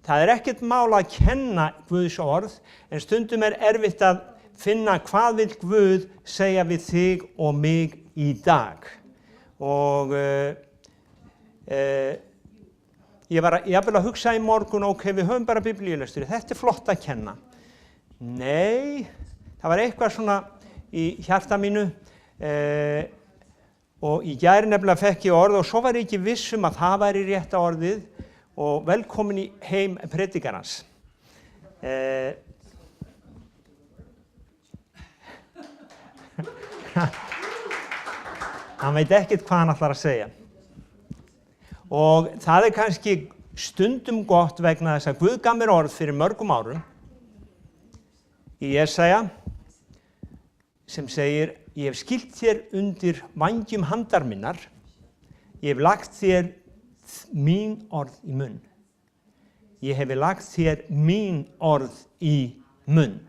það ekkert mál að kenna Guðs orð, en stundum erfitt að finna hvað vill Guð segja við þig og mig í dag. Og ég var að hugsa í morgun, ok, við höfum bara biblíulestur, þetta flott að kenna. Nei, það var eitthvað svona í hjarta mínu og í gær nefnilega fekk ég orð og svo var ég ekki viss að það væri rétta orðið og velkomin í heim predikarans. Hann veit ekkert hvað hann ætlar að segja. Og það kannski stundum gott vegna þess að Guð gaf mér orð fyrir mörgum árum í Jesaja sem segir: ég hef skýlt þér undir vængjum handar minnar, ég hef lagt þér mín orð í munn. Ég hef lagt þér mín orð í munn.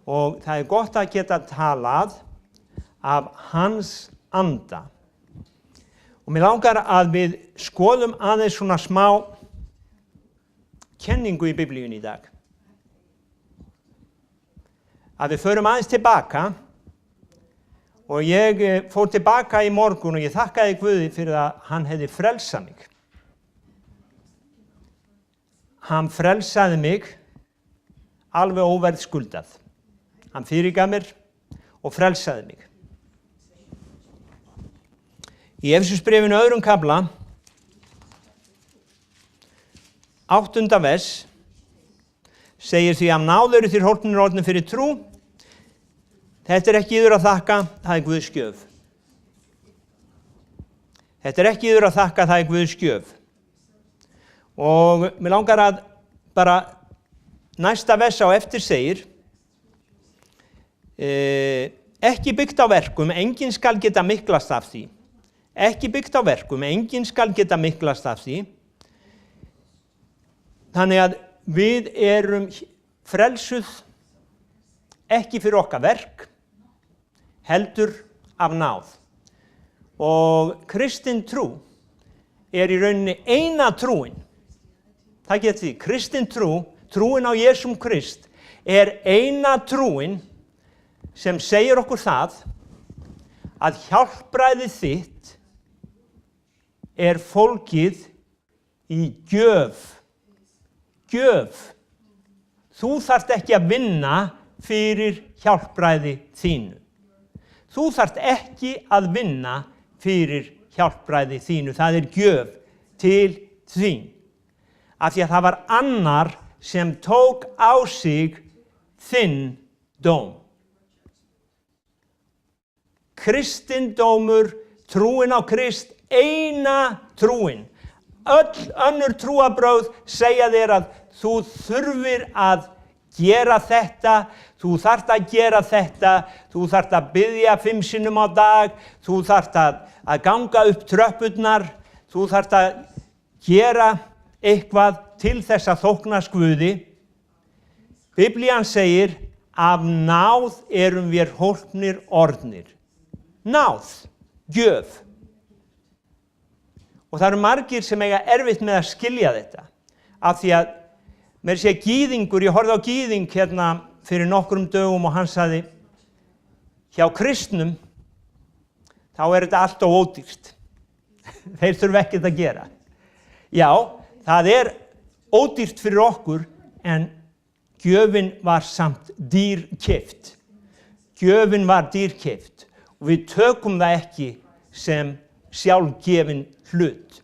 Og það gott að geta talað af hans anda. Og mér langar að við skoðum aðeins svona smá kenningu í Biblíunni í dag. Að við förum aðeins tilbaka og ég fór tilbaka í morgun og ég þakkaði Guði fyrir að hann hefði frelsað mig. Hann frelsaði mig alveg óverðskuldað. Hann fyrirgaf mér og frelsaði mig. Í Efesusbréfinu 2. kafla, 8. vers, segir: því af náð eru þér hólpnir orðnir fyrir trú. Þetta ekki yður að þakka, það Guðs gjöf. Þetta ekki yður að þakka, það Guðs gjöf. Og mér langar að bara næsta vers á eftir segir: ekki byggt á verkum, enginn skal geta miklast af því. Ekki byggt á verkum, enginn skal geta miklast af því. Þannig að við erum frelsuð ekki fyrir okkar verk, heldur af náð. Og kristin trú í rauninni eina trúin. Það getur því, kristin trú, trúin á Jesúm Krist, eina trúin sem segir okkur það að hjálpræðið þitt fólgið í gjöf. Gjöf. Þú þarft ekki að vinna fyrir hjálpræði þínu. Þú þarft ekki að vinna fyrir hjálpræði þínu. Það gjöf til þín. Af því að það var annar sem tók á sig þinn dóm. Kristindómur, trúin á Krist, eina trúin. Öll önnur trúarbrögð segja þér að þú þurfir að gera þetta, þú þarft að gera þetta, þú þarft að biðja 5 sinnum á dag, þú þarft að ganga upp tröppurnar, þú þarft að gera eitthvað til þess að þóknast Guði. Biblían segir: af náð erum við hólpnir orðnir. Náð, gjöf. Og það eru margir sem eiga erfitt með að skilja þetta. Af því að mér sé Gýðingur, ég horfði á Gýðing hérna fyrir nokkrum dögum og hann sagði: hjá kristnum, þá þetta allt og ódýrt. Þeir þurfa ekkert að gera. Já, það ódýrt fyrir okkur, en gjöfin var samt dýrkeypt. Gjöfin var dýrkeypt og við tökum það ekki sem sjálfgefin hlut.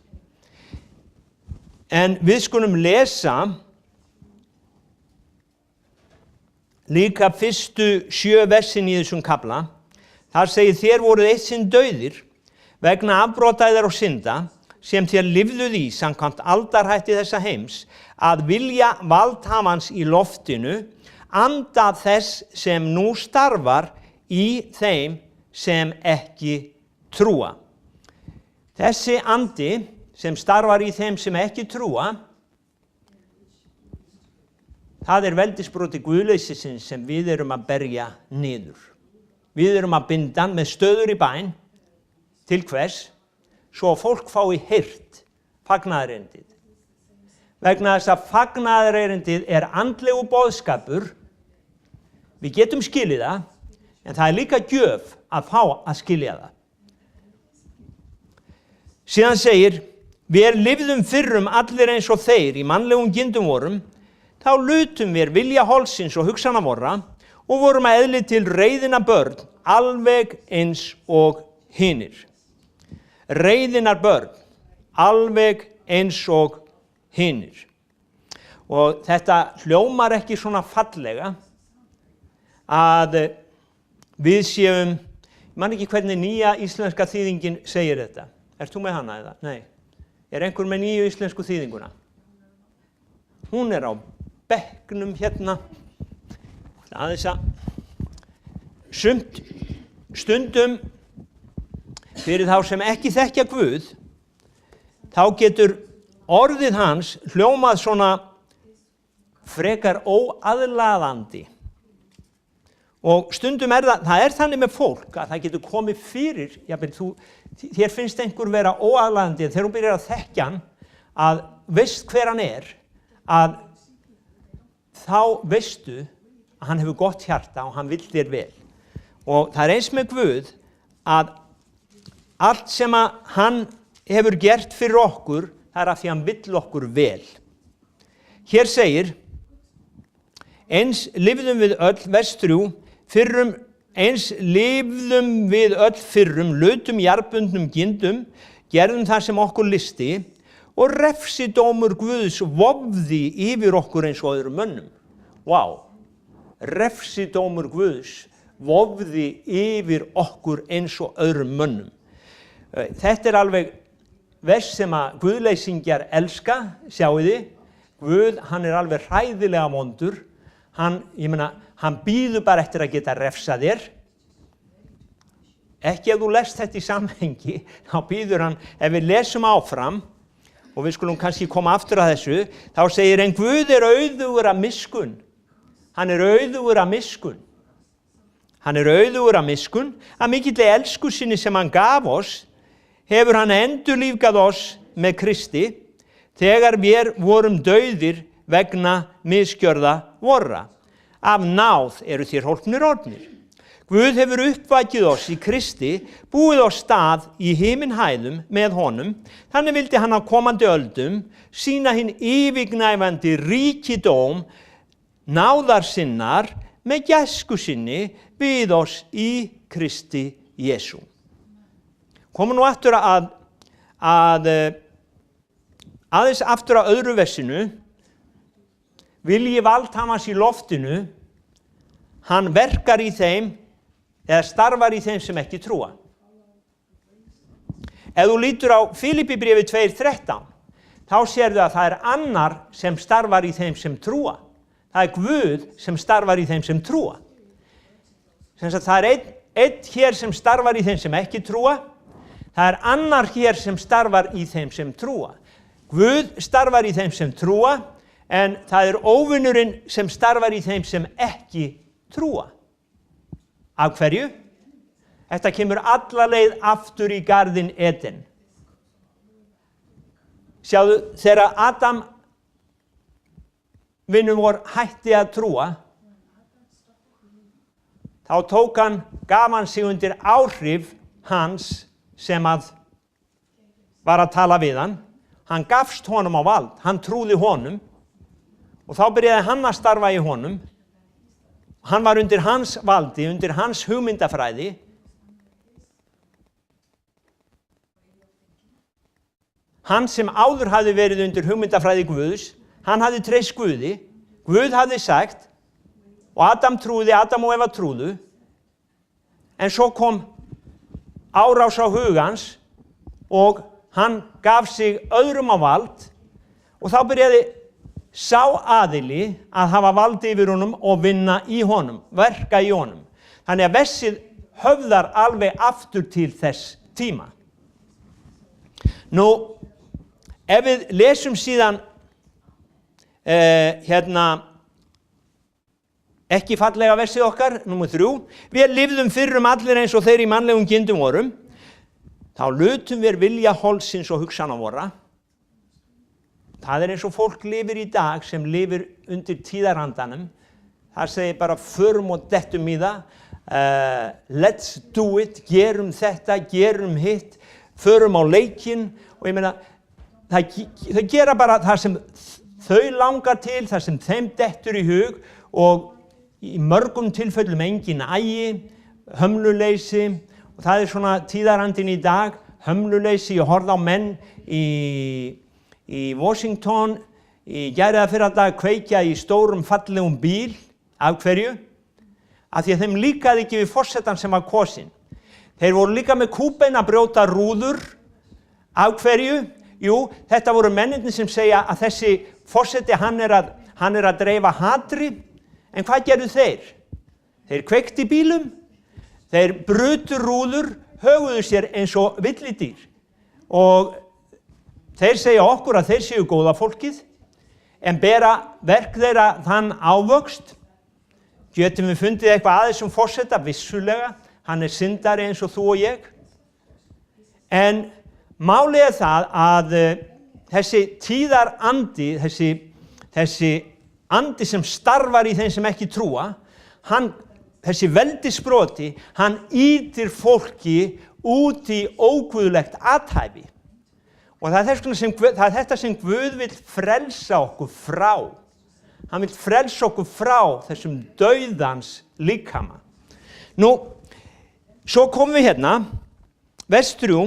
En við skulum lesa líka fyrstu 7 versin í þessum kafla. Þar segir: þér voruð eitt sinn dauðir vegna afbrota yðar og synda, sem þér lifðuð í samkvæmt aldarhætti þessa heims, að vilja valdhafans í loftinu, anda þess sem nú starfar í þeim sem ekki trúa. Þessi andi sem starfar í þeim sem ekki trúa, það veldisbroti guðleysisins sem við erum að berja niður. Við erum að binda með stöður í bæn. Til hvers? Svo fólk fái heyrt fagnaðarerindið. vegna þess að fagnaðarerindið andlegur boðskapur. Við getum skilið það, en það líka gjöf að fá að skilja það. Síðan segir, við lifðum fyrrum allir eins og þeir í mannlegum gindum vorum, þá lutum við vilja holsins og hugsana vorra og vorum að eðli til reiðina börn, alveg eins og hinir. Reiðinar börn, alveg eins og hinir. Og þetta hljómar ekki svona fallega að við séum, ég man ekki hvernig nýja íslenska þýðingin segir þetta. Ert þú með hana eða? Nei. Einhver með nýju íslensku þýðinguna? Hún á bekknum hérna. Aðeins að stundum fyrir þá sem ekki þekkja Guð, þá getur orðið hans hljómað svona frekar óaðlaðandi. Og stundum það þannig með fólk að það getur komið fyrir, þér finnst einhver vera óaðlaðandi, þegar þú byrjar að þekkja hann, að veist hver hann að þá veistu að hann hefur gott hjarta og hann vill þér vel. Og það eins með Guð að allt sem að hann hefur gert fyrir okkur, það af því hann vill okkur vel. Hér segir, eins lifðum við öll, vers 3, eins lifðum við öll fyrrum, lutum jarðbundnum gindum, gerðum það sem okkur listi og refsidómur Guðs vofði yfir okkur eins og öðrum mönnum. Vá, refsidómur Guðs vofði yfir okkur eins og öðrum mönnum. Þetta alveg vers sem að guðleysingjar elska, sjáu þið. Guð, hann alveg hræðilega vondur. Hann bíður bara eftir að geta refsað þér. Ekki ef þú lest þetta í samhengi, þá bíður hann, ef við lesum áfram, og við skulum kannski koma aftur að þessu, þá segir en Guð auðugur af miskunn. Hann auðugur af miskunn. Hann auðugur af miskunn, að mikilli elsku sinni sem hann gaf oss, hefur hann endurlífgað oss með Kristi, þegar við vorum dauðir vegna misgjörða vorra. Af náð eru þér hólpnir orðnir. Guð hefur uppvakið oss í Kristi, búið oss stað í himinhæðum með honum, þannig vildi hann á komandi öldum sýna hinn yfirgnæfandi ríkidóm náðar sinnar með gæsku sinni við oss í Kristi Jesú. Komum nú aftur aðeins aftur að öðru versinu. Vilji valdhafans í loftinu, hann verkar í þeim eða starfar í þeim sem ekki trúa. Ef þú lítur á Filippibréfið 2:13, þá sérðu að það annar sem starfar í þeim sem trúa. Það Guð sem starfar í þeim sem trúa. Það einn hér sem starfar í þeim sem ekki trúa. Það annar hér sem starfar í þeim sem trúa. Guð starfar í þeim sem trúa, en það óvinurinn sem starfar í þeim sem ekki trúa. Af hverju? Þetta kemur alla leið aftur í garðinn Eden. Sjáðu, þegar Adam vinur vor hætti að trúa, þá gaf hann sig undir áhrif hans sem var að tala við hann. Hann gafst honum á vald, hann trúði honum. Og þá byrjaði hann að starfa í honum. Hann var undir hans valdi, undir hans hugmyndafræði. Hann sem áður hafði verið undir hugmyndafræði Guðs, hann hafði treyst Guði. Guð hafði sagt, og Adam og Eva trúðu. En svo kom árás á hugans og hann gaf sig öðrum á vald og þá byrjaði sá aðili að hafa vald yfir honum og vinna í honum, verka í honum. Þannig að versið höfðar alveg aftur til þess tíma. Nú, ef við lesum síðan ekki fallega versið okkar, númer 3, við lifðum fyrrum allir eins og þeir í mannlegum gindum vorum, þá lutum við vilja holsins og hugsana vorra. Það eins og fólk lifir í dag sem lifir undir tíðarandanum. Það segir bara förum og dettum í það. Let's do it, gerum þetta, gerum hitt, förum á leikinn og ég meina, þau gera bara það sem þau langar til, það sem þeim dettur í hug og í mörgum tilfellum engin agi, hömluleysi og það svona tíðarandinn í dag, hömluleysi. Ég horfði á menn í Washington í gær eða fyrradag kveikja í stórum fallegum bíl. Af hverju? Af því að þeim líkaði ekki við forsetann sem var kosinn. Þeir voru líka með kúbein að brjóta rúður. Af hverju? Jú, þetta voru mennirnir sem segja að þessi forseti hann er að dreifa hatri. En hvað gerðu þeir? Þeir kveiktu í bílum, þeir brutu rúður, höguðu sér eins og villidýr. Og þeir segja okkur að þeir séu góða fólkið, en bera verk þeirra þann ávöxt. Getum við fundið eitthvað aðeins forseta? Vissulega, hann syndari eins og þú og ég. En málið það að þessi tíðarandi, þessi andi sem starfar í þeim sem ekki trúa, þessi veldisbroti, hann ýtir fólki út í óguðlegt athæfi. Og það er þetta sem Guð vill frelsa okkur frá. Hann vill frelsa okkur frá þessum dauðans líkama. Nú, svo komum við hérna, vers 3.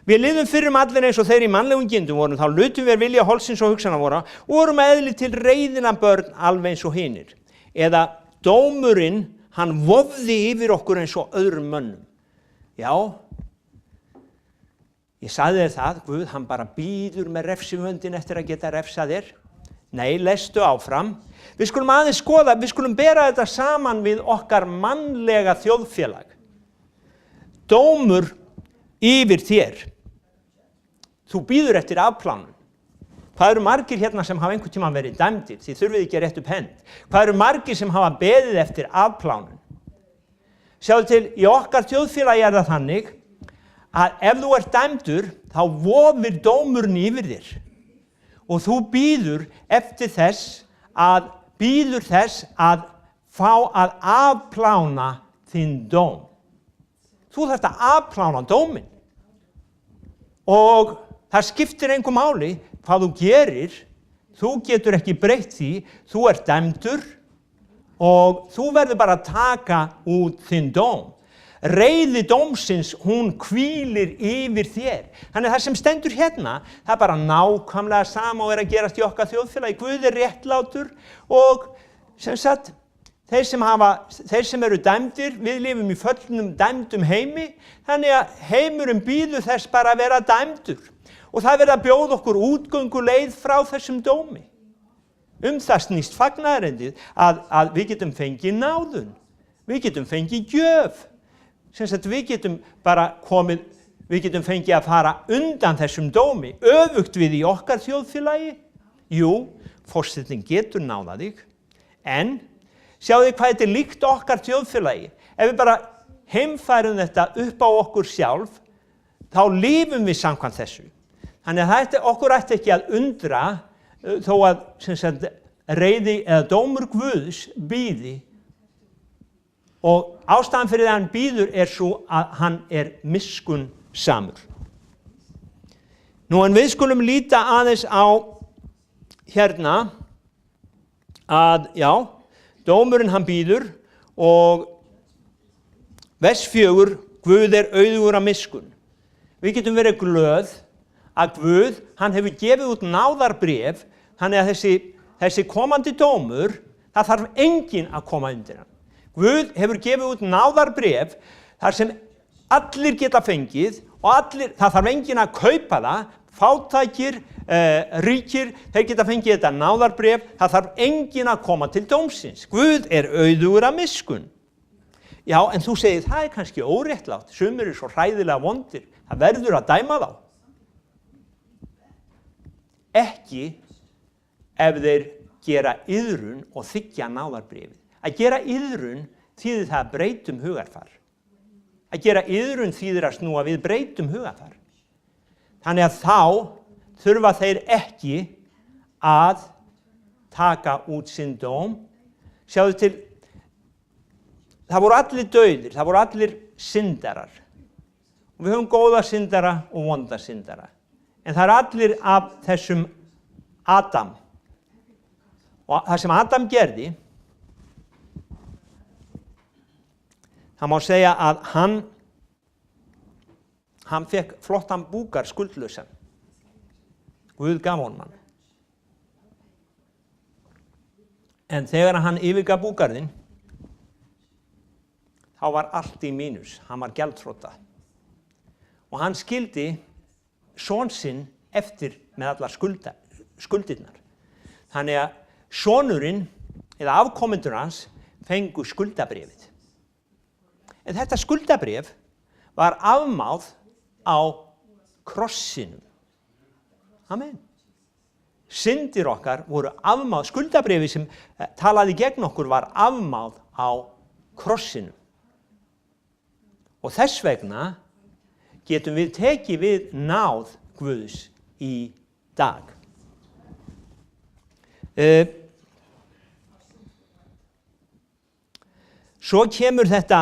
Við lifðum fyrrum allir eins og þeir í mannlegum gindum vorum, þá lutum við vilja holsins og hugsana vora og vorum eðli til reiðina börn alveg eins og hinir. Eða dómurinn, hann vofði yfir okkur eins og öðrum mönnum. Já, ég sagði þér það, Guð, hann bara bíður með refsivöndin eftir að geta refsað þér. Nei, lestu áfram. Við skulum aðeins skoða, við skulum bera þetta saman við okkar mannlega þjóðfélag. Dómur yfir þér. Þú bíður eftir afplánun. Hvað eru margir hérna sem hafa einhvern tímann verið dæmdir? Þið þurfið ekki að rétta upp hend. Hvað eru margir sem hafa beðið eftir afplánun? Sjáðu til, í okkar þjóðfélagi það þannig að ef þú ert dæmdur, þá vofir dómurinn yfir þér. Og þú bíður þess að fá að afplána þinn dóm. Þú þarft að afplána dóminn. Og það skiptir engu máli hvað þú gerir, þú getur ekki breytt því, þú ert dæmdur og þú verður bara að taka út þinn dóm. Reiði dómsins, hún hvílir yfir þér. Þannig það sem stendur hérna, það er bara nákvæmlega sama og að gerast í okkar þjóðfélagi. Guð er réttlátur og sem sagt, þeir sem eru dæmdir, við lifum í föllnum dæmdum heimi, þannig að heimurinn bíður þess bara að vera dæmdur. Og það verður að bjóða okkur útgönguleið frá þessum dómi. Það snýst fagnaðarendið að við getum fengið náðun, við getum fengið gjöf. Sem sagt við getum fengið að fara undan þessum dómi, öfugt við í okkar þjóðfélagi. Jú, forsetinn getur náðað þig, en sjáðu hvað þetta er líkt okkar þjóðfélagi. Ef við bara heimfærum þetta upp á okkur sjálf, þá lifum við samkvæmt þessu. Þannig að okkur ætti ekki að undra þó að sem sagt, reiði eða dómur Guðs bíði. Og ástæðan fyrir það hann bíður er svo að hann er miskunnsamur. Nú en við skulum líta aðeins á hérna að, já, dómurinn hann bíður og vers 4, Guð er auðugur af miskunn. Við getum verið glöð að Guð, hann hefur gefið út náðarbréf, þannig að þessi komandi dómur, það þarf enginn að koma undir hann. Guð hefur gefið út náðarbréf þar sem allir geta fengið og það þarf enginn að kaupa það, fátækir, ríkir, þeir geta fengið þetta náðarbréf, það þarf enginn að koma til dómsins. Guð er auðugur af miskunn. Já, en þú segir, það er kannski óréttlátt, sumir eru svo hræðilega vondir, það verður að dæma þá. Ekki ef þeir gera iðrun og þiggja náðarbréfið. Að gera iðrun þýðir það að breytum hugarfar. Að gera iðrun þýðir að snúa við breytum hugarfar. Þannig að þá þurfa þeir ekki að taka út sinn dóm. Sjáðu til, það voru allir dauðir, það voru allir syndarar. Og við höfum góða syndara og vonda syndara. En það allir af þessum Adam. Og það sem Adam gerði, það má segja að hann fekk flottan búkar skuldlausan. Guð gaf honum hann. En þegar hann yfirgaf búgarðinn, þá var allt í mínus. Hann var gjaldþrota. Og hann skildi son sinn eftir með allar skuldirnar. Þannig að sonurinn eða afkomendur hans fengu skuldabréfið. En þetta skuldabréf var afmáð á krossinum. Amen. Syndir okkar voru afmáð, skuldabréfið sem talaði gegn okkur var afmáð á krossinum. Og þess vegna getum við tekið við náð Guðs í dag. Svo kemur þetta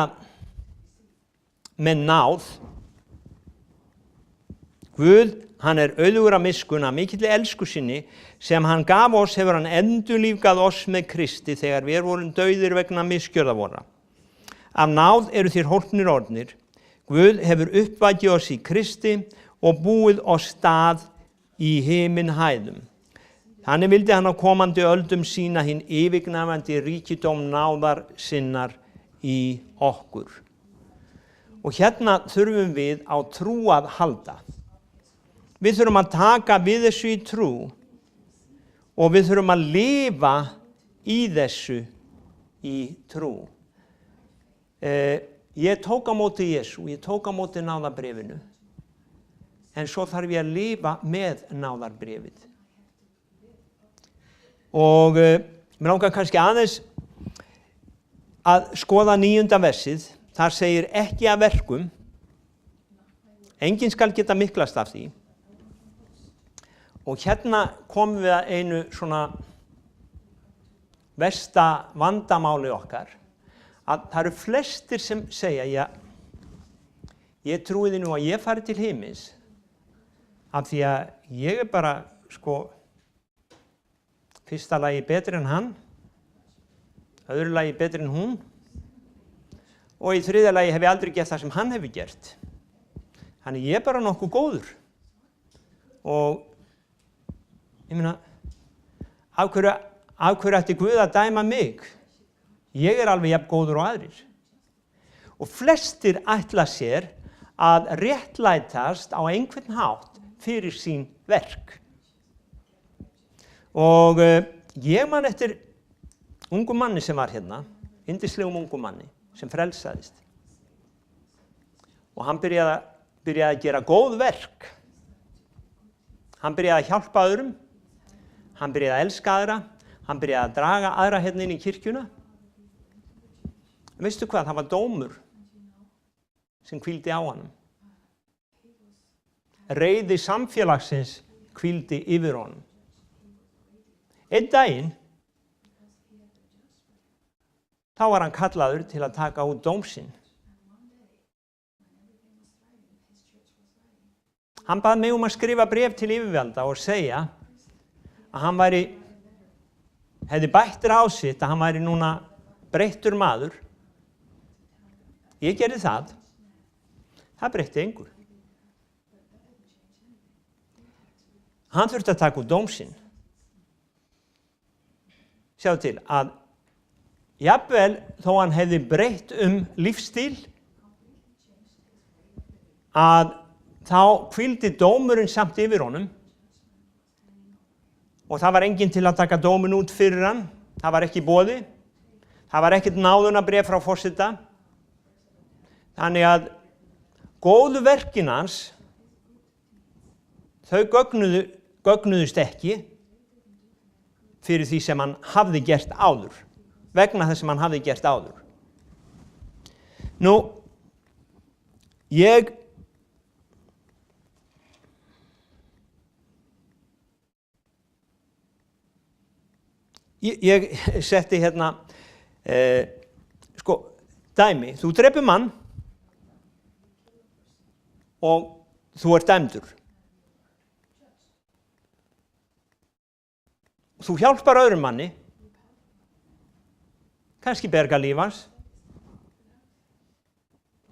með náð. Guð, hann auðugur af miskunn, af mikilli elsku sinni, sem hann gaf oss, hefur hann endurlífgað oss með Kristi þegar við vorum dauðir vegna misgjörða vorra. Af náð eru þér hólpnir orðnir. Guð hefur uppvakið oss í Kristi og búið oss stað í himinhæðum. Þannig vildi hann á komandi öldum sýna hinn yfirgnæfandi ríkidóm náðar sinnar í okkur. Og hérna þurfum við á trú að halda. Við þurfum að taka við þessu í trú og við þurfum að lifa í þessu í trú. Ég tók á móti Jesú, ég tók á móti náðarbréfinu, en svo þarf ég að lifa með náðarbréfið. Og mér langar kannski aðeins að skoða 9. versið, þar segir ekki af verkum, enginn skal geta miklast af því. Og hérna komum við að einu svona versta vandamáli okkar, að það eru flestir sem segja, ég trúi því nú að ég fari til himins, af því að ég bara, fyrsta lagi betri en hann, öðru lagi betri en hún, og í þriðja lagi hef ég aldrei gert það sem hann hefur gert. Þannig ég bara nokkuð góður. Og ég meina, af hverju ætti Guð að dæma mig? Ég alveg jafn góður og aðrir. Og flestir ætla sér að réttlætast á einhvern hátt fyrir sín verk. Og ég man eftir ungum manni sem var hérna, yndislegum ungum manni, sem frelsaðist. Og hann byrjaði að gera góð verk. Hann byrjaði að hjálpa öðrum, hann byrjaði að elska aðra, hann byrjaði að draga aðra hérna inn í kirkjuna. Veistu hvað, það var dómur sem hvíldi á honum. Reiði samfélagsins hvíldi yfir honum. Einn daginn, þá var hann kallaður til að taka út dóm sinn. Hann bað mig að skrifa bréf til yfirvalda og segja að hann hefði bætt ráð sitt, að hann væri núna breyttur maður. Ég gerði það. Það breytti engu. Hann þurfti að taka út dóm sinn. Sjáðu til að jafnvel þó hann hefði breytt lífsstíl, að þá hvíldi dómurinn samt yfir honum og það var enginn til að taka dóminn út fyrir hann. Það var ekki í boði. Það var ekkert náðunarbréf frá forseta. Þannig að góðu verkin hans, þau gögnuðust ekki fyrir því sem hann hafði gert áður, vegna þess sem hann hafði gert áður. Nú, ég Ég setti hérna, dæmi, þú drepur mann og þú ert dæmdur. Þú hjálpar öðrum manni, kannski berga líf hans.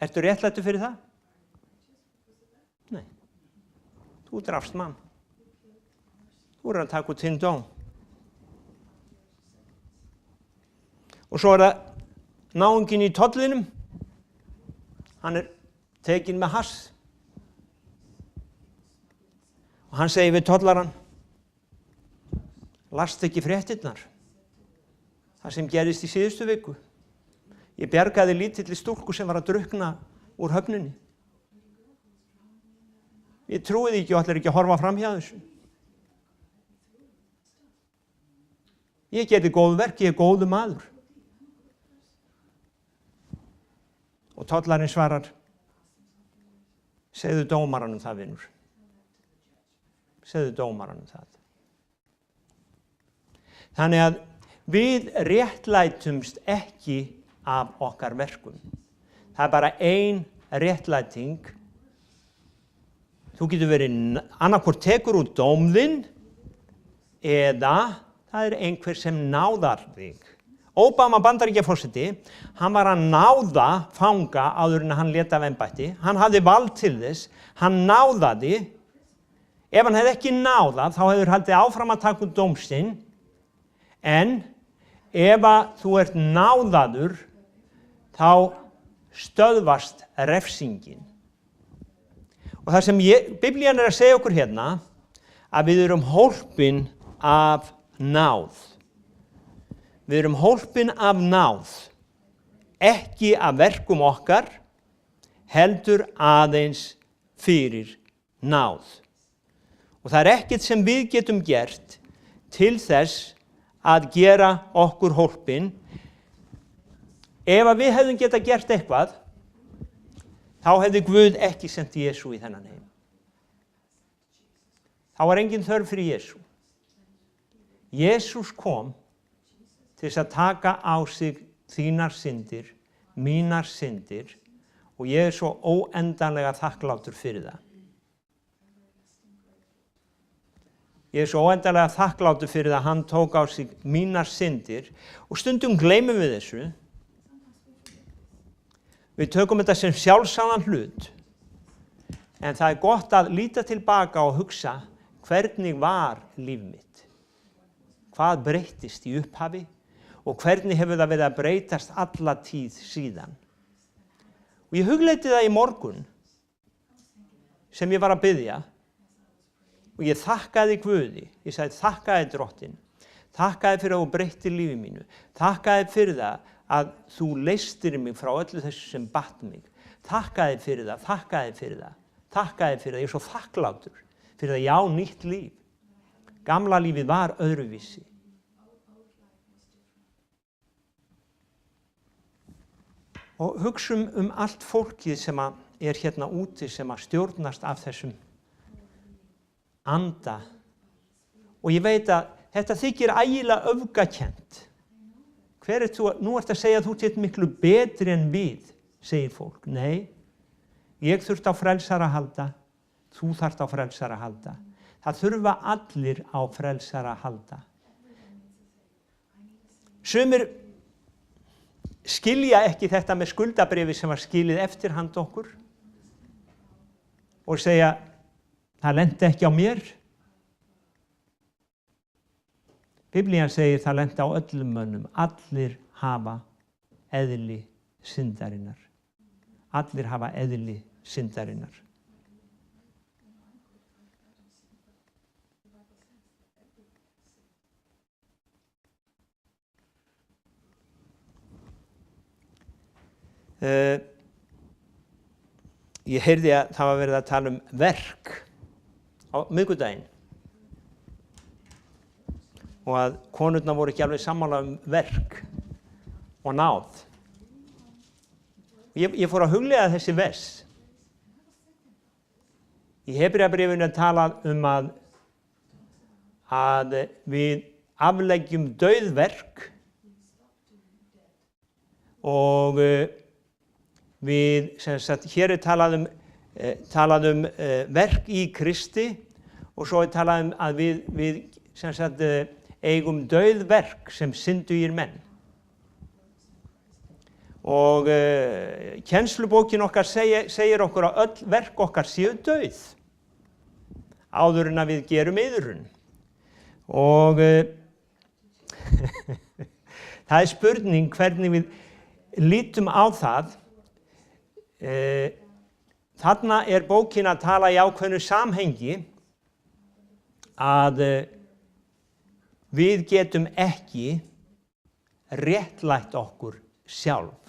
Ertu réttlættur fyrir það? Nei. Þú drafst mann. Þú að taka út þinn dóm. Og svo það náunginn í tollinum. Hann tekinn með hass. Og hann segir við tollarann, lastu ekki fréttirnar. Það sem gerist í síðustu viku. Ég bjargaði lítilli stúlku sem var að drukkna úr höfninni. Ég trúi því ekki og ætlar ekki að horfa fram hjá þessu. Ég gerði góð verk, ég góðu maður. Og tollarinn svarar, segðu dómaranum það, vinur. Segðu dómaranum það. Þannig að við réttlætumst ekki af okkar verkum. Það bara ein réttlæting. Þú getur verið annaðhvort tekur út dóm þinn eða það einhver sem náðar þig. Obama Bandaríkjaforseti, hann var að náða fanga áður en hann lét af embætti. Hann hafði vald til þess, hann náðaði. Ef hann hefði ekki náðað, þá hefur haldið áfram að taka út dómsinn. En ef þú ert náðaður, þá stöðvast refsingin. Og það sem Biblían að segja okkur hérna, að við erum hólpin af náð. Við erum hólpin af náð, ekki af verkum okkar, heldur aðeins fyrir náð. Og það ekkert sem við getum gert til þess að gera okkur hólpin. Ef við hefðum getað gert eitthvað, þá hefði Guð ekki sent Jesú í þennan heim. Þá var engin þörf fyrir Jesú. Jesús kom til þess að taka á sig þínar syndir, mínar syndir, og ég svo óendanlega þakklátur fyrir það. Ég svo óendanlega þakklátur fyrir að hann tók á sig mínar syndir, og stundum gleymum við þessu. Við tökum þetta sem sjálfsagðan hlut, en það gott að líta tilbaka og hugsa hvernig var líf mitt. Hvað breyttist í upphafi og hvernig hefur það verið að breytast alla tíð síðan. Og ég hugleiddi það í morgun sem ég var að biðja og ég þakkaði Guði. Ég sagði þakkaði Drottinn, þakkaði fyrir að þú breyttir lífi mínu, þakkaði fyrir það að þú leystir mig frá öllu þessu sem batt mig. Þakkaði fyrir það, þakkaði fyrir það, þakkaði fyrir það. Ég er svo þakklátur fyrir það, já, nýtt líf. Gamla lífið var öðruvísi. Og hugsum allt fólkið sem er hérna úti sem að stjórnast af þessum anda. Og ég veit að þetta þykir ægilega öfgakennt. Hver þú? Nú ertu að segja að þú ert miklu betri en við, segir fólk. Nei, ég þurft á frelsara að halda, þú þarft á frelsara að halda. Það þurfa allir á frelsara að halda. Sumir skilja ekki þetta með skuldabréfi sem var skilið eftir hand okkur og segja, það lenti ekki á mér. Biblían segir, það lenti á öllum mönnum. Allir hafa eðli syndarinnar. Allir hafa eðli syndarinnar. Ég heyrði að það var verið að tala verk á miðvikudaginn og að konurnar voru ekki alveg sammála verk og náð. Ég fór að hugleiða þessi vers. Í Hebreabréfinu er talað að við afleggjum dauðverk og við, sem sagt, hér talað um verk í Kristi og svo talað að við sem sagt, eigum dauðverk sem syndugir menn. Og kennslubókin okkar segir okkur að öll verk okkar séu dauð áður en að við gerum iðrun. Og það spurning hvernig við lítum á það. Þarna bókin að tala í ákveðnu samhengi að við getum ekki réttlætt okkur sjálf.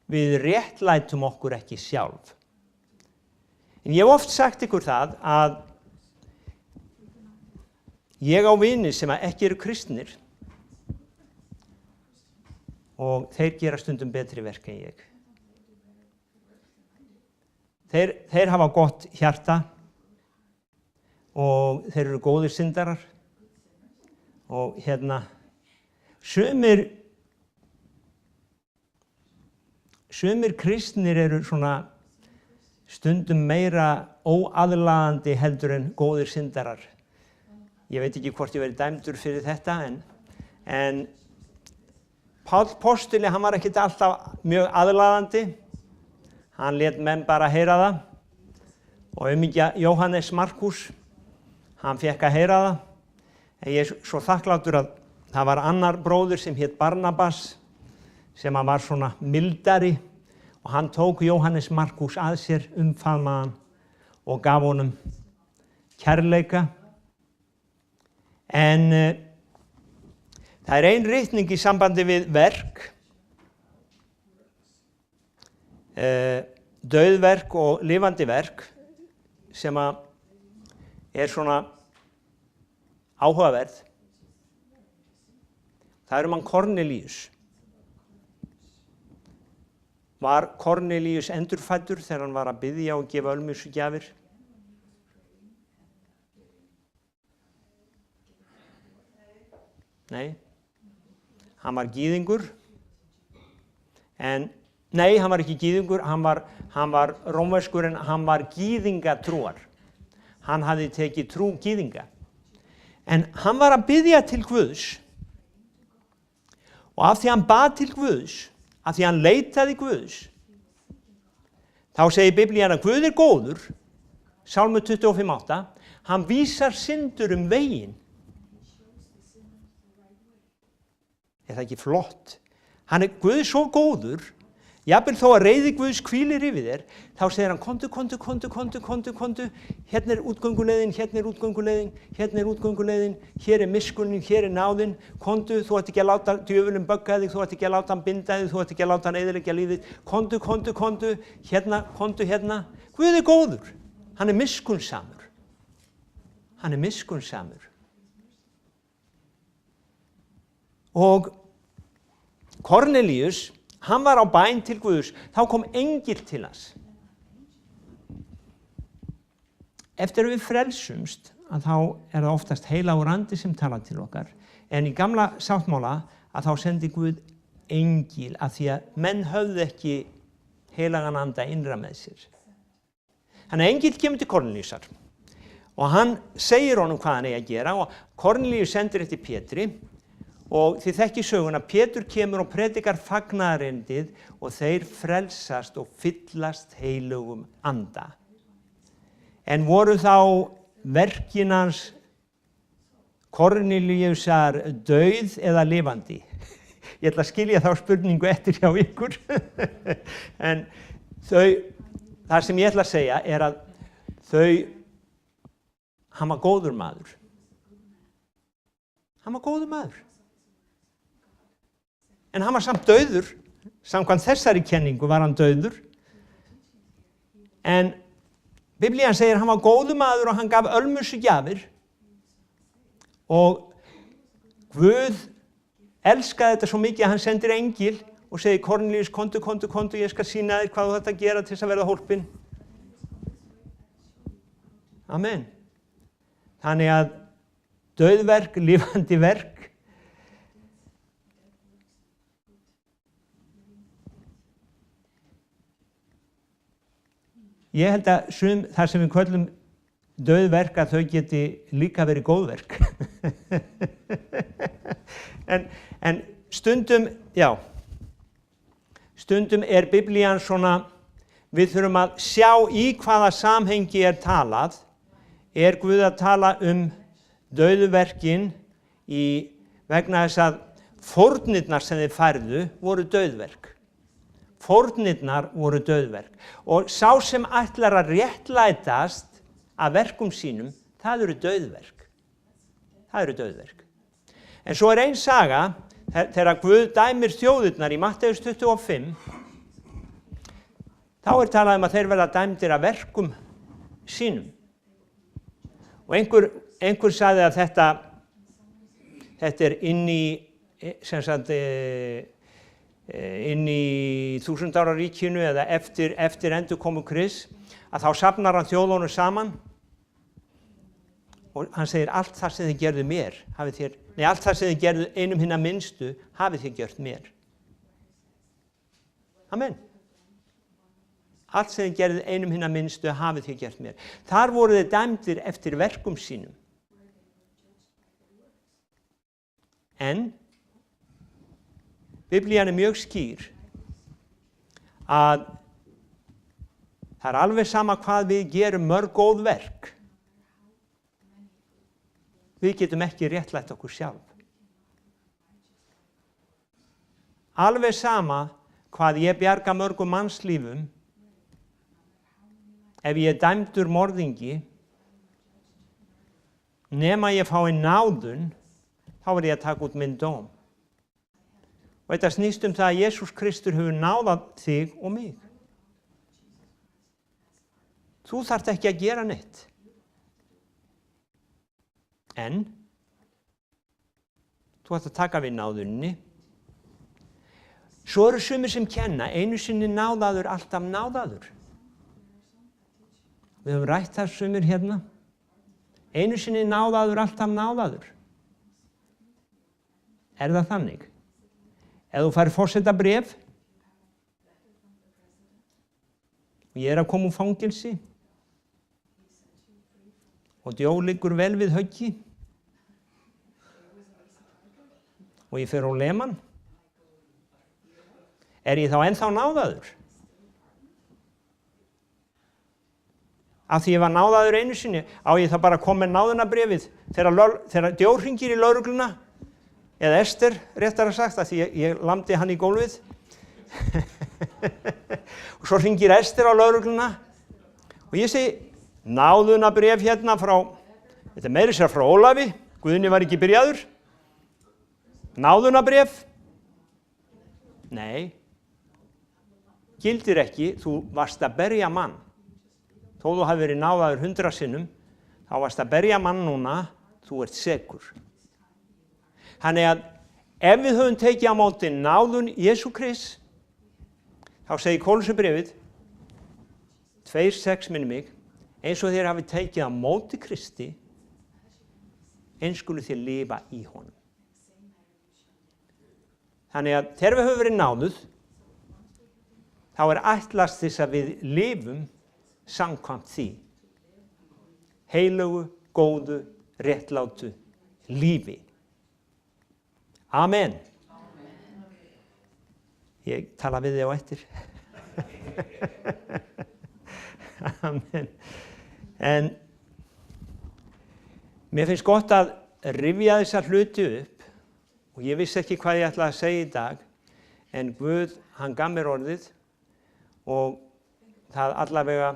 Við réttlætum okkur ekki sjálf. En ég hef oft sagt ykkur það að ég á vini sem ekki eru kristnir og þeir gera stundum betri verk en ég. Þeir hafa gott hjarta og þeir eru góðir syndarar og sumir kristnir eru svona stundum meira óaðlaðandi heldur en góðir syndarar. Ég veit ekki hvort ég verið dæmdur fyrir þetta en Páll postuli, hann var ekkert alltaf mjög aðlaðandi. Hann lét menn bara heyra það og aumingja Jóhannes Markús, hann fékk að heyra það. En ég svo þakklátur að það var annar bróðir sem hét Barnabas sem hann var svona mildari og hann tók Jóhannes Markús að sér, umfaðmaði hann og gaf honum kærleika. En það ein ritning í sambandi við verk, dauðverk og lifandi verk sem svona áhugaverð. Það mann Kornelíus. Var Kornelíus endurfæddur þegar hann var að biðja og gefa ölmusugjafir? Nei. Hann var gýðingur. Nei, hann var ekki gýðingur, hann var rómverskur en hann var gýðingatrúar. Hann hafði tekið trú gýðinga. En hann var að biðja til Guðs. Og af því hann bað til Guðs, af því hann leitaði Guðs, þá segir Biblían að Guð góður, Sálmur 25:8, hann vísar syndur veginn. Það ekki flott? Hann Guð svo góður, jafnvel þó að reiði Guðs hvílir yfir þér, þá segir hann kondu, hérna útgönguleiðin, hérna útgönguleiðin, hérna útgönguleiðin, hér miskunnin, hér náðin, kondu, þú ætti ekki að láta djöfulinn bögga þig, þú ætti ekki að láta hann binda þig, þú ætti ekki að láta hann eyðileggja lífið, kondu, hérna, Guð góður, hann miskunnsamur, Og Kornelíus, hann var á bæn til Guðs, þá kom engill til hans. Eftir að við frelsumst, að þá það oftast heilagur andi sem talar til okkar, en í gamla sáttmála að þá sendi Guð engil af því að menn höfðu ekki heilagan anda innra með sér. Þannig að engill kemur til Kornelíusar og hann segir honum hvað hann eigi að gera og Kornelíus sendir eftir Pétri. Og þið þekki söguna, Pétur kemur og predikar fagnaðarerindið og þeir frelsast og fyllast heilugum anda. En voru þá verkin hans Kornelíusar dauð eða lifandi? Ég ætla að skilja þá spurningu eftir hjá ykkur. En það sem ég ætla að segja að hann var góður maður. Hann var góður maður. En hann var samt dauður, samkvæmt þessari kenningu var hann dauður. En Biblían segir hann var góður maður og hann gaf ölmusugjafir. Og Guð elskaði þetta svo mikið að hann sendir engil og segir Kornelíus, kondu, ég skal sýna þér hvað þú þarft að gera til þess að verða hólpinn. Amen. Þannig að dauðverk, lifandi verk. Ég held að það sem við köllum dauðverk að þau geti líka verið góðverk. en stundum Biblían svona, við þurfum að sjá í hvaða samhengi talað. Guð að tala dauðverkin vegna þess að fórnirnar sem þeir færðu voru dauðverk. Fórnirnar voru dauðverk. Og sá sem ætlar að réttlætast af verkum sínum, það eru dauðverk. Það eru dauðverk. En svo ein saga, þegar Guð dæmir þjóðirnar í Matteus 25, þá talað að þeir verða dæmdir af verkum sínum. Og einhver sagði að þetta inn í 1000 ára ríkinu eða eftir endurkomu Krists, að þá safnar hann þjóðunum saman og hann segir allt það sem þið gerðu mér, allt það sem þið gerðu einum hinna minnstu, hafið þið gjört mér. Amen. Allt sem þið gerðu einum hinna minnstu, hafið þið gjört mér. Þar voru þið dæmdir eftir verkum sínum. En Biblían mjög skýr að það alveg sama hvað við gerum mörg góð verk. Við getum ekki réttlætt okkur sjálf. Alveg sama hvað ég bjarga mörgum mannslífum, ef ég dæmdur morðingi, nema ég fái náðun, þá ég að taka út minn dóm. Og þetta snýst það að Jesús Kristur hefur náðað þig og mig. Þú þarft ekki að gera neitt. En þú ætti að taka við náðunni. Svo eru sumir sem kenna, einu sinni náðaður, alltaf náðaður. Við höfum rætt það sumir hérna. Einu sinni náðaður, alltaf náðaður. Það þannig? Ef þú fær forsetabréf, og ég að koma úr fangelsi, og djó liggur vel við höggi, og ég fer á leman, ég þá ennþá náðaður? Af því ég var náðaður einu sinni, á ég þá bara að koma með náðunarbréfið þegar djó hringir í lögregluna, eða Ester, réttara sagt, af því ég lamdi hann í gólfið. Og svo hringir Ester á lögregluna og ég segi, náðunarbréf hérna frá, þetta meiri sér frá Ólafi, Guðni var ekki byrjaður. Náðunarbréf? Nei, gildir ekki, þú varst að berja mann. Þó þú hafi verið náðaður 100 sinnum, þá varst að berja mann núna, þú ert sekur. Þannig að ef við höfum tekið á móti náðun Jesú Krists, þá segir Kólussarbréfið 2:6 minnir mig, eins og þér hafi tekið á móti Kristi, eins skulu þér lifa í honum. Þannig að þegar við höfum verið náðuð, þá ætlast þess að við lifum samkvæmt því. Heilögu, góðu, réttlátu lífi. Amen. Ég tala við þig á eftir. Amen. En mér finnst gott að rifja þessar hluti upp og ég vissi ekki hvað ég ætlaði að segja í dag, en Guð, hann gaf mér orðið og það allavega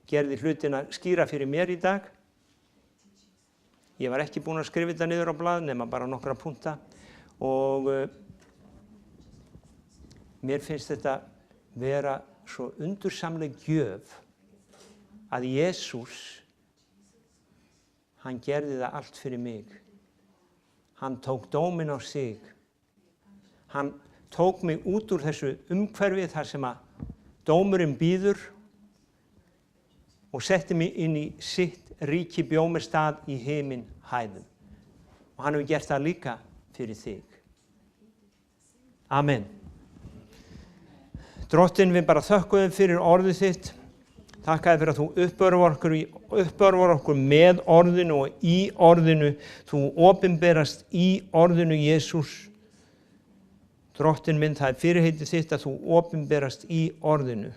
gerði hlutina skýra fyrir mér í dag. Ég var ekki búinn að skrifa þetta niður á blað nema bara nokkra punkta. Og mér finnst þetta vera svo undursamleg gjöf að Jesús, hann gerði það allt fyrir mig. Hann tók dóminn á sig. Hann tók mig út úr þessu umhverfi þar sem að dómurinn bíður og setti mig inn í sitt ríki, bjó mér stað í himinhæðum. og hann hefur gert það líka fyrir þig. Amen. Drottinn, við bara þökkum þér fyrir orðið þitt. Þakka þér fyrir að þú uppörvar okkur með orðinu og í orðinu. Þú opinberast í orðinu, Jesús. Drottinn minn, það fyrirheitið þitt að þú opinberast í orðinu.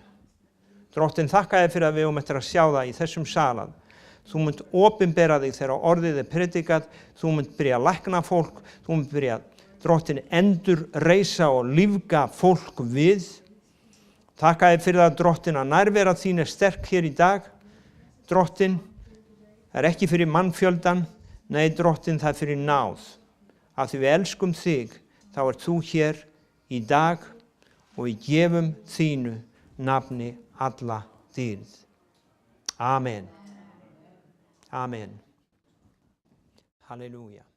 Drottinn, þakka þér fyrir að við eftir að sjá það í þessum salað. Þú munt opinbera þig þegar orðið predikað. Þú munt byrja að lækna fólk. Þú munt byrja, Drottinn, endur reisa og lífga fólk við. Þakka þér fyrir það, Drottinn, að nærvera þín sterk hér í dag. Drottinn, það ekki fyrir mannfjöldan. Nei, Drottinn, það fyrir náð. Af því við elskum þig, þá þú hér í dag og við gefum þínu nafni alla dýrð. Amen. Amen. Halleluja.